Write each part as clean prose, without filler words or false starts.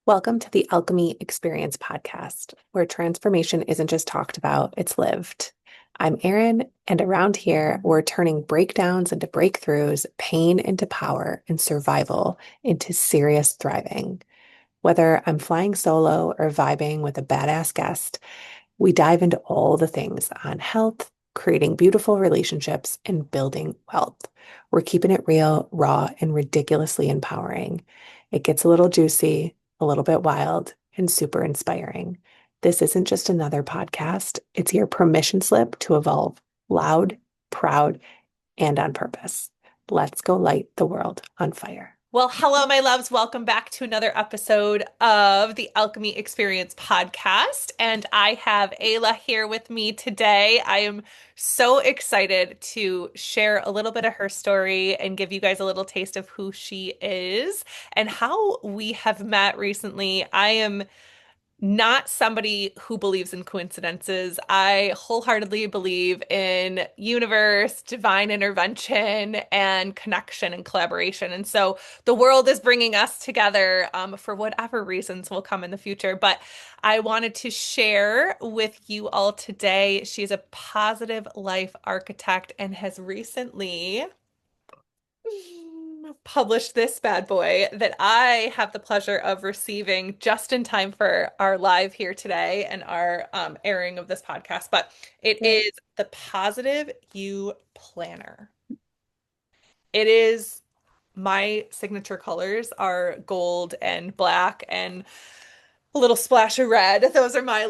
Welcome to the Alchemy Experience podcast, where transformation isn't just talked about, it's lived. I'm Erin, and around here, we're turning breakdowns into breakthroughs, pain into power, and survival into serious thriving. Whether I'm flying solo or vibing with a badass guest, we dive into all the things on health, creating beautiful relationships, and building wealth. We're keeping it real, raw, and ridiculously empowering. It gets a little juicy, a little bit wild, and super inspiring. This isn't just another podcast, it's your permission slip to evolve loud, proud, and on purpose. Let's go light the world on fire. Well, hello, my loves. Welcome back to another episode of the Alchemy Experience podcast. And I have Ayla here with me today. I am so excited to share a little bit of her story and give you guys a little taste of who she is and how we have met recently. I am not somebody who believes in coincidences. I wholeheartedly believe in universe, divine intervention, and connection and collaboration. And so the world is bringing us together for whatever reasons will come in the future. But I wanted to share with you all today. She's a positive life architect and has recently published this bad boy that I have the pleasure of receiving just in time for our live here today and our airing of this podcast. But it is the Positive You Planner. It is my signature colors are gold and black and a little splash of red. Those are my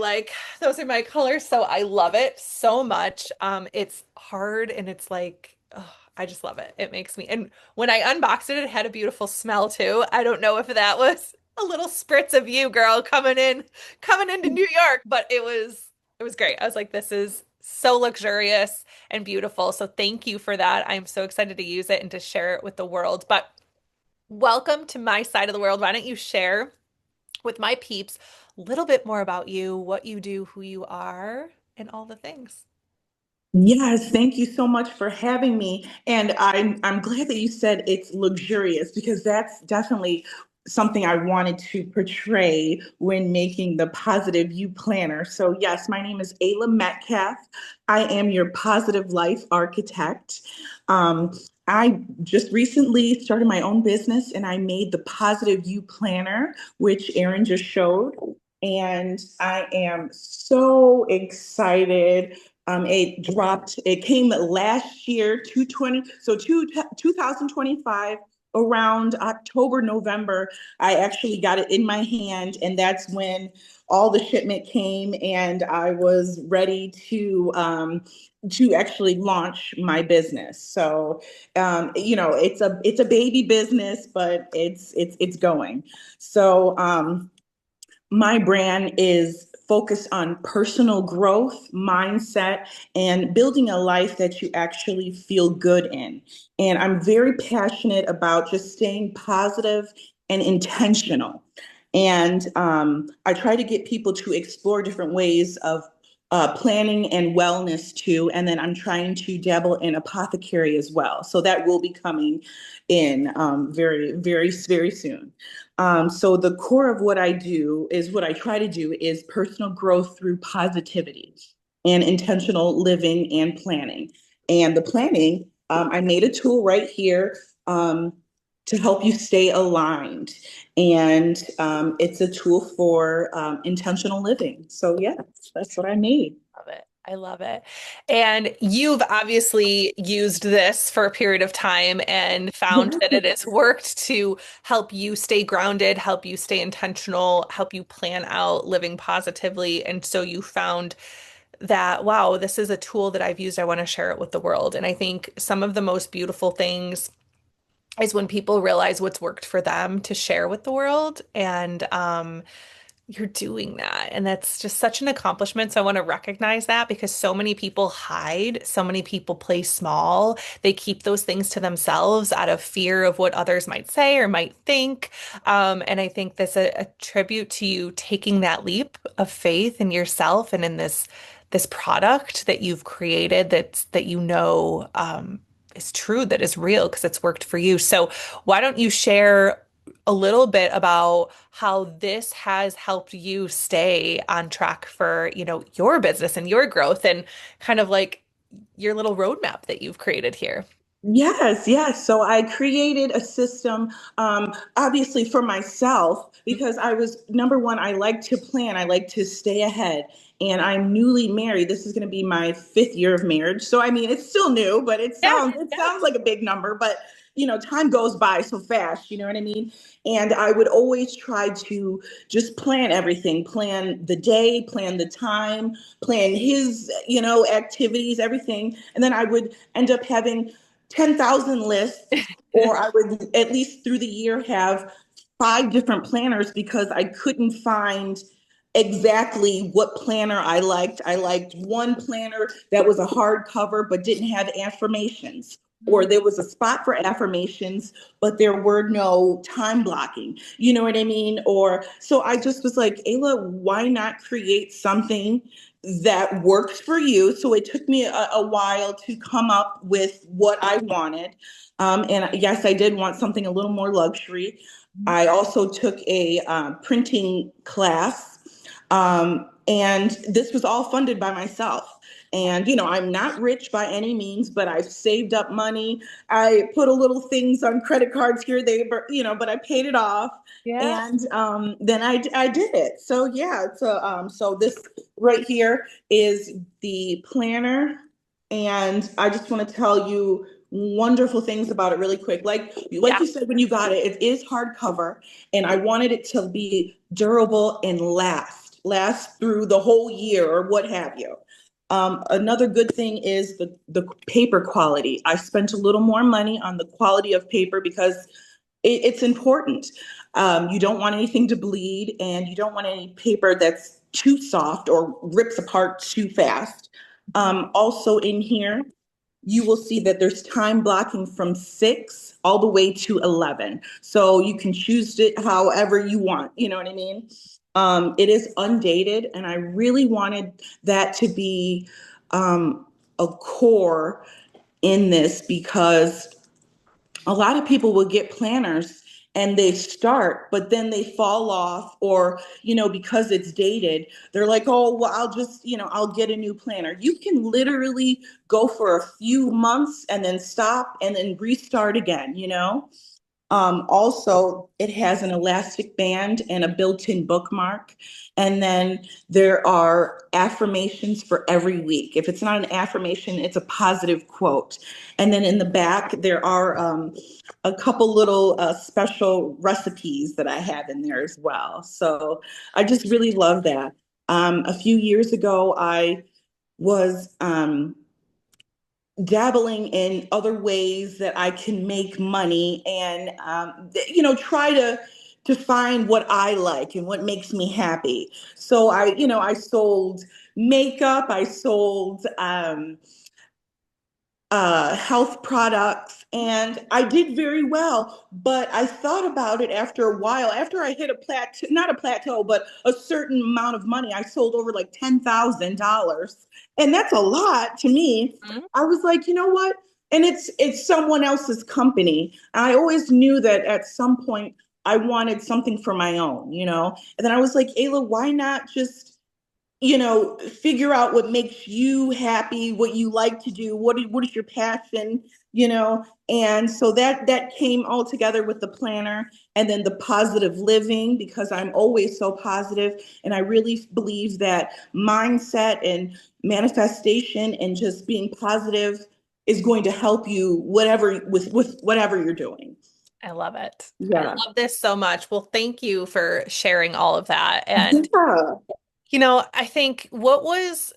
colors. So I love it so much. It's hard and it's like, oh, I just love it. It makes me, and when I unboxed it, it had a beautiful smell too. I don't know if that was a little spritz of you, girl, coming into New York, but it was great. I was like, this is so luxurious and beautiful. So thank you for that. I'm so excited to use it and to share it with the world. But welcome to my side of the world. Why don't you share with my peeps a little bit more about you, what you do, who you are, and all the things. Yes, thank you so much for having me. And I'm glad that you said it's luxurious because that's definitely something I wanted to portray when making the Positive You Planner. So yes, my name is Ayla Metcalf. I am your positive life architect. Um, I just recently started my own business and I made the Positive You Planner, which Erin just showed. And I am so excited. It came last year, 2025, around October, November. I actually got it in my hand, and that's when all the shipment came, and I was ready to actually launch my business. So, it's a baby business, but it's going. So, my brand is focused on personal growth, mindset, and building a life that you actually feel good in. And I'm very passionate about just staying positive and intentional. And I try to get people to explore different ways of planning and wellness too. And then I'm trying to dabble in apothecary as well. So that will be coming in very, very, very soon. So the core of what I try to do is personal growth through positivity and intentional living and planning. And the planning, I made a tool right here to help you stay aligned. And it's a tool for intentional living. So yeah, that's what I made. Love it. I love it. And you've obviously used this for a period of time and found that it has worked to help you stay grounded, help you stay intentional, help you plan out living positively. And so you found that, wow, this is a tool that I've used. I want to share it with the world. And I think some of the most beautiful things is when people realize what's worked for them to share with the world. And you're doing that. And that's just such an accomplishment. So I want to recognize that because so many people hide, so many people play small. They keep those things to themselves out of fear of what others might say or might think. And I think that's a tribute to you taking that leap of faith in yourself and in this product that you've created that you know is true, that is real because it's worked for you. So why don't you share a little bit about how this has helped you stay on track for, your business and your growth and kind of like your little roadmap that you've created here. Yes, yes. So I created a system, obviously for myself, because I was number one, I like to plan, I like to stay ahead. And I'm newly married. This is going to be my fifth year of marriage. So I mean, it's still new, but Yeah, it yeah. sounds like a big number, but time goes by so fast, you know what I mean? And I would always try to just plan everything, plan the day, plan the time, plan his, activities, everything. And then I would end up having 10,000 lists, or I would at least through the year have five different planners because I couldn't find exactly what planner I liked. I liked one planner that was a hardcover but didn't have affirmations. Or Mhm. there was a spot for affirmations, but there were no time blocking. You know what I mean? Or so I just was like, Ayla, why not create something that works for you? So it took me a while to come up with what I wanted. And yes, I did want something a little more luxury. I also took a printing class, and this was all funded by myself. And I'm not rich by any means, but I've saved up money. I put a little things on credit cards here, but I paid it off. Yeah. And then I did it. So yeah, so this right here is the planner, and I just want to tell you wonderful things about it really quick. Like Yeah. you said when you got it, it is hardcover, and I wanted it to be durable and last through the whole year or what have you. Another good thing is the paper quality. I spent a little more money on the quality of paper because it's important. You don't want anything to bleed, and you don't want any paper that's too soft or rips apart too fast. Also, in here, you will see that there's time blocking from 6 all the way to 11. So you can choose it however you want. You know what I mean? It is undated, and I really wanted that to be a core in this because a lot of people will get planners and they start, but then they fall off, or because it's dated, they're like, oh well, I'll get a new planner. You can literally go for a few months and then stop and then restart again. Also, it has an elastic band and a built-in bookmark. And then there are affirmations for every week. If it's not an affirmation, it's a positive quote. And then in the back, there are a couple little special recipes that I have in there as well. So I just really love that. A few years ago, I was dabbling in other ways that I can make money, and try to find what I like and what makes me happy. So I sold makeup, I sold health products, and I did very well. But I thought about it after a while. After I hit a plateau, not a plateau, but a certain amount of money, I sold over like $10,000, and that's a lot to me. Mhm. I was like, you know what? And it's someone else's company. I always knew that at some point I wanted something for my own. And then I was like, Ayla, why not just figure out what makes you happy, what you like to do, what is your passion, and so that came all together with the planner, and then the positive living, because I'm always so positive, and I really believe that mindset and manifestation and just being positive is going to help you whatever with whatever you're doing. I love it. I Yeah. love this so much. Well, thank you for sharing all of that. And, Yeah. I think what was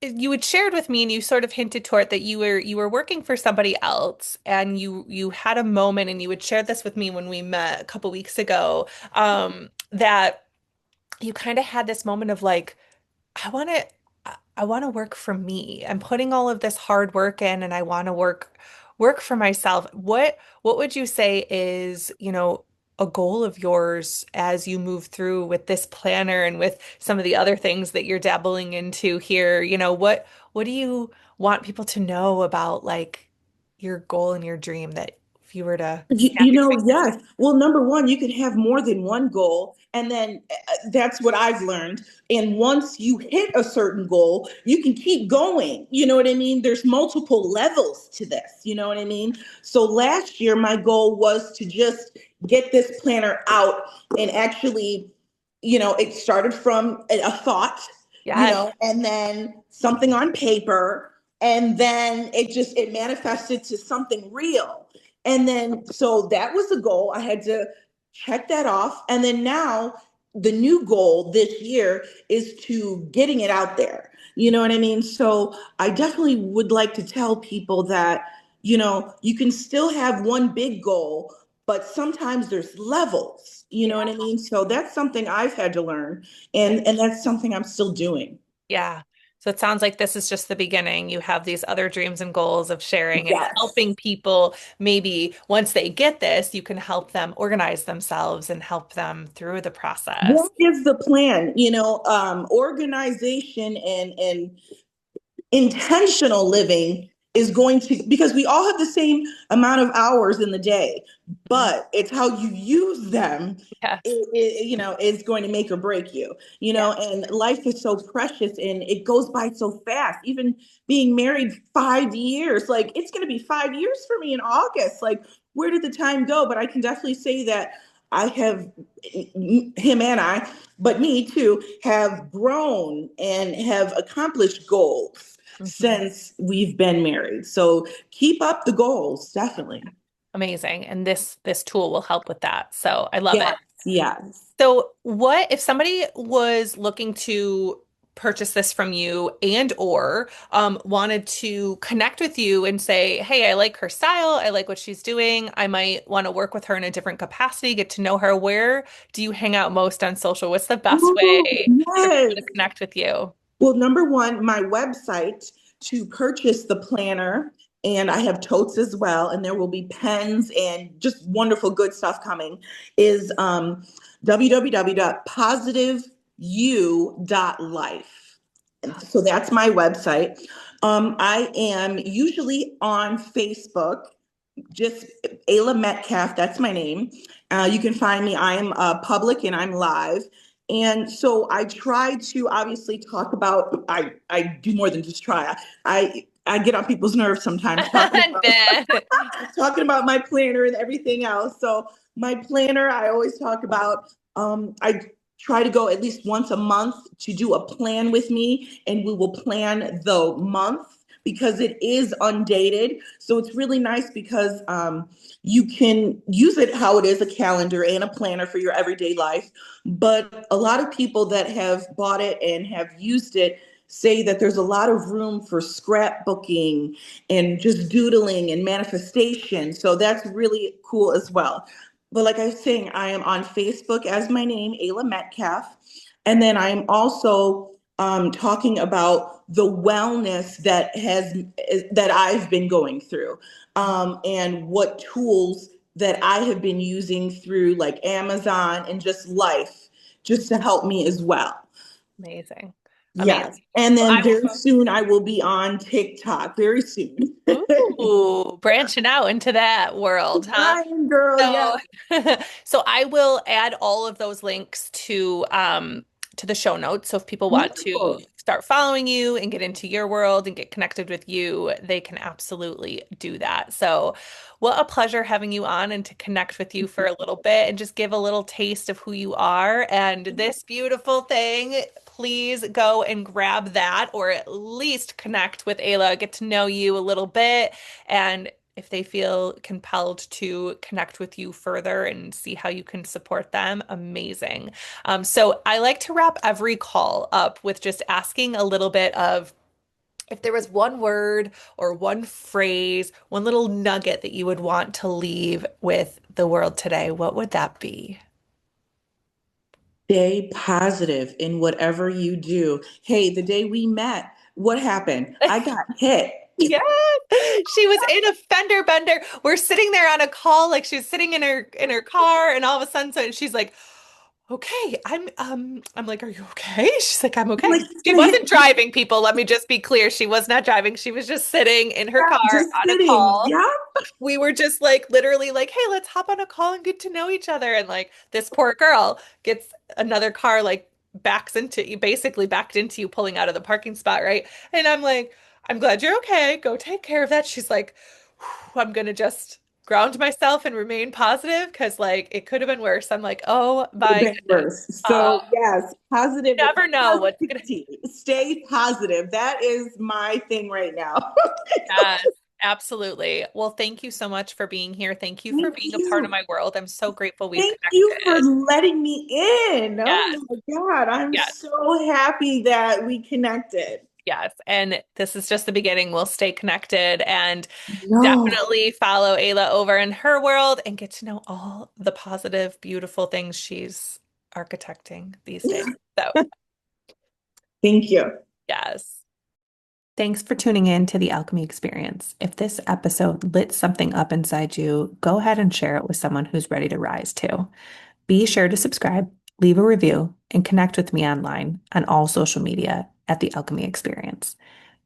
you had shared with me and you sort of hinted toward that you were working for somebody else and you had a moment and you had shared this with me when we met a couple weeks ago, that you kind of had this moment of like, I want to I want to work for me. I'm putting all of this hard work in and I want to work for myself. What would you say is, a goal of yours as you move through with this planner and with some of the other things that you're dabbling into here? What do you want people to know about like your goal and your dream that if you were to snap You your know, fingers? yes. Well, number one, you can have more than one goal. And then that's what I've learned. And once you hit a certain goal, you can keep going. You know what I mean? There's multiple levels to this. You know what I mean? So last year, my goal was to just get this planner out and actually, it started from a thought, Yes. and then something on paper. And then it manifested to something real. And then, so that was the goal. I had to check that off. And then now the new goal this year is to getting it out there. You know what I mean? So I definitely would like to tell people that, you can still have one big goal, but sometimes there's levels. You know Yeah. what I mean? So that's something I've had to learn. Yeah. And that's something I'm still doing. Yeah. So it sounds like this is just the beginning. You have these other dreams and goals of sharing and Yes. helping people. Maybe once they get this, you can help them organize themselves and help them through the process. What is the plan? Organization and intentional living is going to, because we all have the same amount of hours in the day, Mhm. but it's how you use them. Yes. Is going to make or break you. Yeah. And life is so precious and it goes by so fast. Even being married 5 years, like it's going to be 5 years for me in August. Like, where did the time go? But I can definitely say that I have, him and I, but me too, have grown and have accomplished goals Mhm. since we've been married. So keep up the goals, definitely. Amazing. And this tool will help with that. So I love Yes, it. yes. So what if somebody was looking to purchase this from you and or wanted to connect with you and say, hey, I like her style. I like what she's doing. I might want to work with her in a different capacity, get to know her. Where do you hang out most on social? What's the best Ooh, way for people yes. to connect with you? Well, number one, my website to purchase the planner, and I have totes as well, and there will be pens and just wonderful good stuff coming, is www.positiveyou.life. And so that's my website. I am usually on Facebook, just Ayla Metcalf, that's my name. You can find me. I'm public and I'm live. And so I try to obviously talk about, I do more than just try. I get on people's nerves sometimes talking about Nah. talking about my planner and everything else. So my planner, I always talk about, I try to go at least once a month to do a plan with me, and we will plan the month because it is undated. So it's really nice because you can use it how it is, a calendar and a planner for your everyday life. But a lot of people that have bought it and have used it say that there's a lot of room for scrapbooking and just doodling and manifestation. So that's really cool as well. But like I was saying, I am on Facebook as my name, Ayla Metcalf. And then I am also talking about the wellness that I've been going through, and what tools that I have been using through like Amazon and just life, just to help me as well. Amazing. Yes. Amazing. And Well, then very soon I will be on TikTok. Very soon. ooh, branching out into that world, huh? Ryan, girl, yes. So, so I will add all of those links to the show notes. So if people want to Wonderful. start following you and get into your world and get connected with you, they can absolutely do that. So, what a pleasure having you on and to connect with you for a little bit and just give a little taste of who you are and this beautiful thing. Please go and grab that or at least connect with Ayla, get to know you a little bit and if they feel compelled to connect with you further and see how you can support them, amazing. So I like to wrap every call up with just asking a little bit of if there was one word or one phrase, one little nugget that you would want to leave with the world today, what would that be? Stay positive in whatever you do. Hey, the day we met, what happened? I got hit. Yeah, she was in a fender bender. We're sitting there on a call, like she was sitting in her car, and all of a sudden, so she's like, "Okay, I'm like, are you okay?" She's like, "I'm Like, okay." it's She gonna hit wasn't me. driving, people. Let me just be clear. She was not driving. She was just sitting in her Yeah, car just on a sitting. call. Yeah. We were just like literally like, hey, let's hop on a call and get to know each other. And like this poor girl gets another car like backs into you, basically backed into you, pulling out of the parking spot, right? And I'm like, I'm glad you're okay. Go take care of that. She's like, "Whew, I'm gonna just ground myself and remain positive because like it could have been worse. I'm like, oh my Been goodness. worse. So yes, You never know what's gonna. positivity. Stay positive. That is my thing right now. Yes, absolutely. Well, thank you so much for being here. Thank you for Thank being a part of you. my world. I'm so grateful we've Thank you for connected. letting me in. Oh Yes, my God. I'm yes, so happy that we connected. yes. And this is just the beginning. We'll stay connected and No. definitely follow Ayla over in her world and get to know all the positive, beautiful things she's architecting these days. So, Thank you. yes. Thanks for tuning in to the Alchemy Experience. If this episode lit something up inside you, go ahead and share it with someone who's ready to rise too. Be sure to subscribe, leave a review, and connect with me online on all social media at the Alchemy Experience.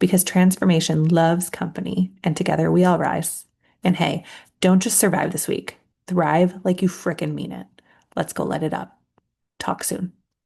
Because transformation loves company, and together we all rise. And hey, don't just survive this week. Thrive like you frickin' mean it. Let's go let it up. Talk soon.